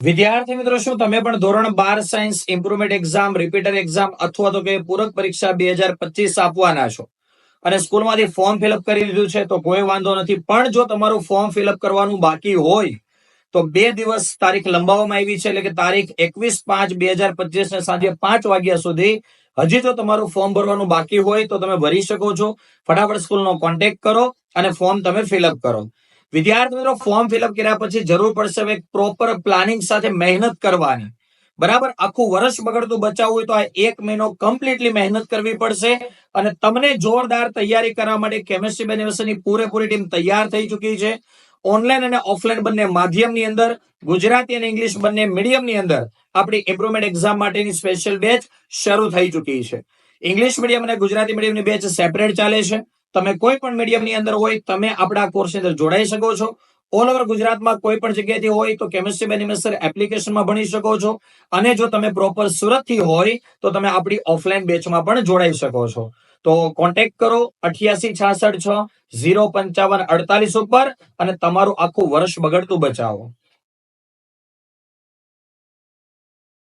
વિદ્યાર્થી મિત્રો, શું તમે પણ ધોરણ 12 science improvement exam, repeater exam અથવા તો કે પૂરક પરીક્ષા 2025 આપવાના છો અને સ્કૂલમાંથી ફોર્મ ફિલઅપ કરી દીધું છે? તો કોઈ વાંધો નથી, પણ જો તમારું ફોર્મ ફિલઅપ કરવાનું બાકી હોય તો 2 દિવસ તારીખ લંબાવવામાં આવી છે, એટલે કે તારીખ 21/5/2025 ને સાંજે 5 વાગ્યા સુધી હજી જો તમારું ફોર્મ ભરવાનું બાકી હોય તો તમે ભરી શકો છો. ફટાફટ સ્કૂલનો કોન્ટેક્ટ કરો અને ફોર્મ તમે ફિલઅપ કરો. વિદ્યાર્થી મિત્રો, ફોર્મ ફિલઅપ કર્યા પછી જરૂર પડશે હવે પ્રોપર પ્લાનિંગ સાથે મહેનત કરવાની. બરાબર, આખું વર્ષ બગડતું બચાવવું હોય તો આ 1 મહિનો કમ્પ્લીટલી મહેનત કરવી પડશે. અને તમને જોરદાર તૈયારી કરવા માટે કેમિસ્ટ્રી યુનિવર્સિટીની પૂરેપૂરી ટીમ તૈયાર થઈ ચૂકી છે. ઓનલાઈન અને ઓફલાઈન બંને માધ્યમની અંદર, ગુજરાતી અને ઇંગ્લિશ બંને મીડિયમની અંદર આપણી ઇમ્પ્રુવમેન્ટ એક્ઝામ માટેની સ્પેશિયલ બેચ શરૂ થઈ ચૂકી છે. ઇંગ્લિશ મીડિયમ અને ગુજરાતી મીડિયમની બેચ સેપરેટ ચાલે છે. તમે કોઈ પણ મીડિયમની અંદર હોય તમે આપણા કોર્સની અંદર જોડાઈ શકો છો. ઓલ ઓવર ગુજરાતમાં કોઈ પણ જગ્યાએથી હોય તો કેમિસ્ટ્રી બેનિમેસ્ટર એપ્લિકેશનમાં ભણી શકો છો. અને જો તમે પ્રોપર સુરતથી હોય તો તમે આપણી ઓફલાઈન બેચમાં પણ જોડાઈ શકો છો. તો કોન્ટેક્ટ કરો 8866605548 ઉપર અને તમારું આખું વર્ષ બગડતું બચાવો.